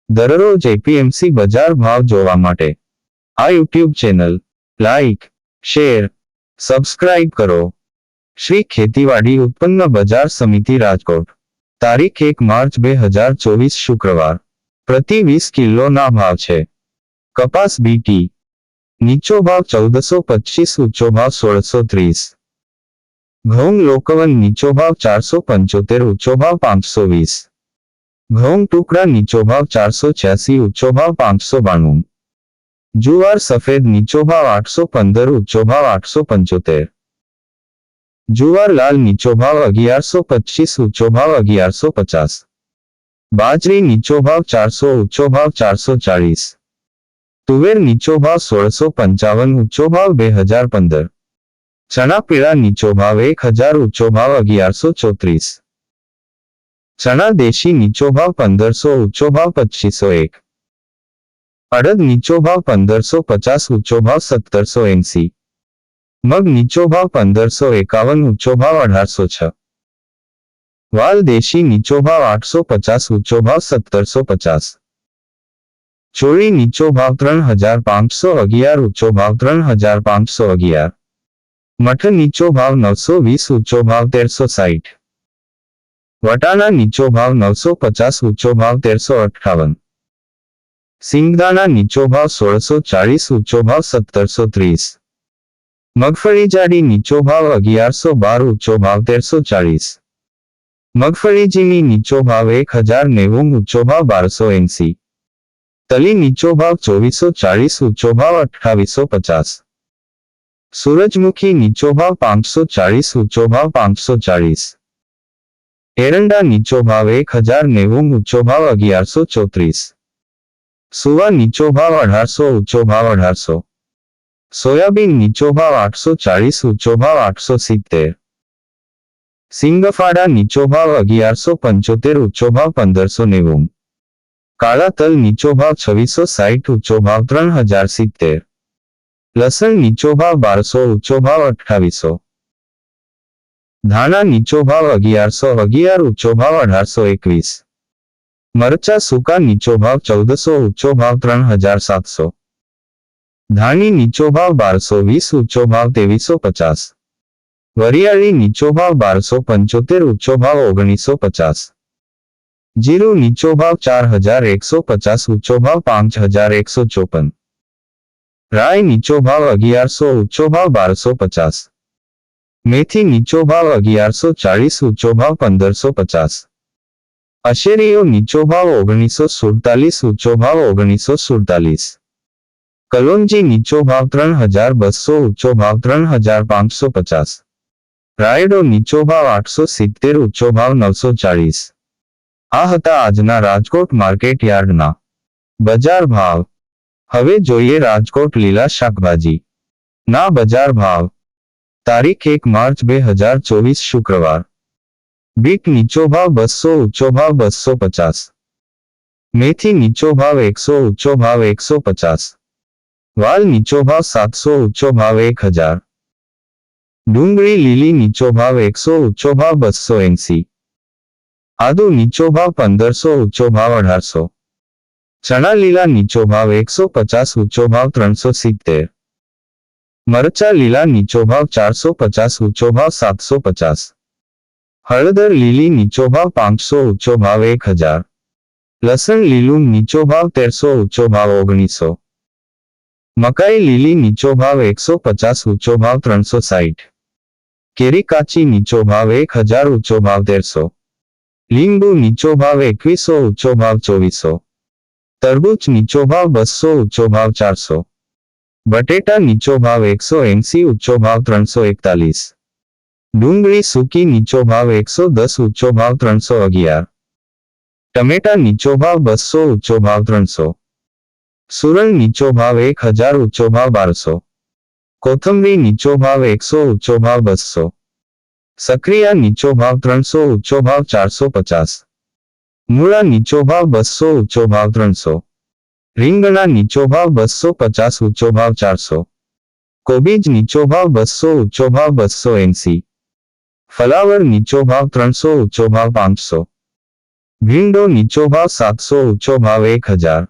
દરરોજ એપીએમસી બજાર ભાવ જોવા માટે આ YouTube channel like, share, subscribe કરો. શ્રી ખેતીવાડી ઉત્પન્ન બજાર સમિતિ રાજકોટ. તારીખ 1 માર્ચ 2024 શુક્રવાર. પ્રતિ 20 કિલોના ભાવ છે. કપાસ બીટી નીચો ભાવ 1425, ઊંચો ભાવ 1630. ઘઉં લોકવન નીચો ભાવ 475, ઊંચો ભાવ 520. ઘઉં ટુકડા નીચો ભાવ 486, ઊંચો ભાવ 592. જુવાર સફેદ નીચો ભાવ 815, ઊંચો ભાવ 875. જુવાર લાલ નીચો ભાવ 1125, ઊંચો ભાવ 1150. બાજરી નીચો ભાવ 400, ઊંચો ભાવ 440. તુવેર નીચો ભાવ 1655, ઊંચો ભાવ 2015. ચણા પીળા નીચો ભાવ 1000, ઊંચો ભાવ 1134. ચણા દેશી નીચો ભાવ 1500, ઊંચો ભાવ 2501. અડદ નીચો ભાવ 1550, ઊંચો ભાવ 1780. મગ નીચો ભાવ 1551, ઊંચો ભાવ 1806. વાલ દેશી નીચો ભાવ 850, ઊંચો ભાવ 1750. ચોળી નીચો ભાવ 3511, ઊંચો ભાવ 3511. મઠ નીચો ભાવ 920, ઊંચો ભાવ 1360. વટાણા નીચો ભાવ 950, ઊંચો ભાવ 1358. સિંગદાણા નીચો ભાવ 1640, ઊંચો ભાવ 1730. મગફળી જાડી નીચો ભાવ 1112, ઊંચો ભાવ 1340. મગફળી ઝીણી નીચો ભાવ 1090, ઊંચો ભાવ 1280. તલી નીચો ભાવ 2440, ઊંચો ભાવ 2850. સૂરજમુખી નીચો ભાવ 540, ઊંચો ભાવ 540. એરંડા નીચો ભાવ 1090, ઊંચો ભાવ 1134. સુવા નીચો ભાવ 1800, ઊંચો ભાવ 1800. સોયાબીન નીચો ભાવ 840, ઊંચો ભાવ 870. સિંગફાડા નીચો ભાવ 1175, ઊંચો ભાવ 1590. કાળા તલ નીચો ભાવ 2660, ઊંચો ભાવ 3070. લસણ નીચો ભાવ 1200, ઊંચો ભાવ 2800. ધાણા નીચો ભાવ 1111, ઊંચો ભાવ 1821. મરચા સૂકા નીચો ભાવ 1400, ઊંચો ભાવ 3700. ધાણી નીચો ભાવ 1220, ઊંચો ભાવ 2350. વરિયાળી નીચો ભાવ 1275, ઊંચો ભાવ 1950. જીરું નીચો ભાવ 4150, ઊંચો ભાવ 5154. રાઈ નીચો ભાવ 1100, ઊંચો ભાવ 1250. મેથી નીચો ભાવ 1140, ઊંચો ભાવ 1550. અશેરીઓ નીચો ભાવ 1947, ઊંચો ભાવ 1947. કલોંજી નીચો ભાવ 3200, ઊંચો ભાવ 3550. રાયડો નીચો ભાવ 870, ઊંચો ભાવ 940. આ હતા આજના રાજકોટ માર્કેટ યાર્ડના બજાર ભાવ. હવે જોઈએ રાજકોટ લીલા શાકભાજી ના બજાર ભાવ. તારીખ 1 માર્ચ 2024 શુક્રવાર. બીટ નીચો ભાવ 200, ઊંચો ભાવ 250. મેથી નીચો ભાવ 100, ઊંચો ભાવ 150. વાલ નીચો ભાવ 700, ઊંચો ભાવ 1000. ડુંગળી લીલી નીચો ભાવ 100, ઊંચો ભાવ 280. આદુ નીચો ભાવ 1500, ઊંચો ભાવ 1800. ચણા લીલા નીચો ભાવ 150, ઊંચો ભાવ 370. મરચા લીલા નીચો ભાવ 450, ઊંચો ભાવ 750. હળદર લીલી નીચો ભાવ 500, ઊંચો ભાવ 1000. લસણ લીલું નીચો ભાવ 1300, ઊંચો ભાવ 1900. મકાઈ લીલી નીચો ભાવ 150, ઊંચો ભાવ 360. કેરી કાચી નીચો ભાવ 1000, ઊંચો ભાવ 1300. લીંબુ નીચો ભાવ 2100, ઊંચો ભાવ 2400. તરબૂચ નીચો ભાવ 200, ઊંચો ભાવ 400. બટેટા નીચો ભાવ 180, ઊંચો ભાવ 341. ડુંગળી સૂકી નીચો ભાવ 110, ઊંચો ભાવ 311. ટમેટા નીચો ભાવ 200, ઊંચો ભાવ 300. સુરણ નીચો ભાવ 1000, ઊંચો ભાવ 1200. કોથમરી નીચો ભાવ 100, ઊંચો ભાવ 200. સક્રિયા નીચો ભાવ 300, ઊંચો ભાવ 450. મૂળા નીચો ભાવ 200, ઊંચો ભાવ 300. રીંગણા નીચો ભાવ 250, ઊંચો ભાવ 400. કોબીજ નીચો ભાવ 200, ઊંચો ભાવ 280. ફલાવર નીચો ભાવ 300, ઊંચો ભાવ 500. ભીંડો નીચો ભાવ 700 ઊંચો ભાવ 1000।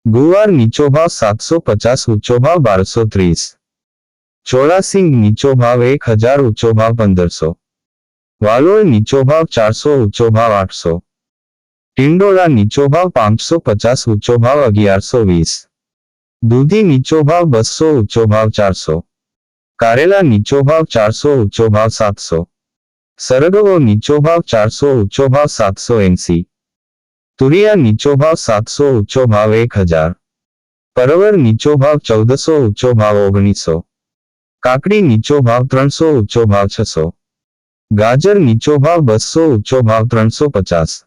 ગુવાર નીચો ભાવ 750 ઊંચો ભાવ 1230। ચોળાસિંગ નીચો ભાવ 1000 ઊંચો ભાવ 1500। વાલોળ નીચો ભાવ 400 ઊંચો ભાવ 800। ટિંડોળા નીચો ભાવ 550 ઊંચો ભાવ 1120। દૂધી નીચો ભાવ 200 ઊંચો ભાવ 400। કારેલા નીચો ભાવ 400 ઊંચો ભાવ 700। સરગવો નીચો ભાવ 400 ઊંચો ભાવ 780। તુરિયા નીચો ભાવ 700 ઊંચો ભાવ 1000। પરવર નીચો ભાવ 1400 ઊંચો ભાવ 1900। કાકડી નીચો ભાવ 300 ઊંચો ભાવ 600। ગાજર નીચો ભાવ 200 ઊંચો ભાવ 350।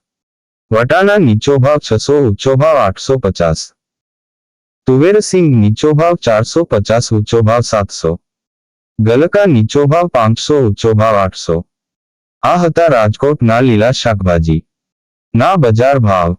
વટાણા નીચો ભાવ 600 ઊંચો ભાવ 850। તુવેર સિંગ નીચો ભાવ 450 ઊંચો ભાવ 700। ગલકા નીચો ભાવ 500 ઊંચો ભાવ 800। આ હતા રાજકોટના લીલા શાકભાજી ના બજાર ભાવ।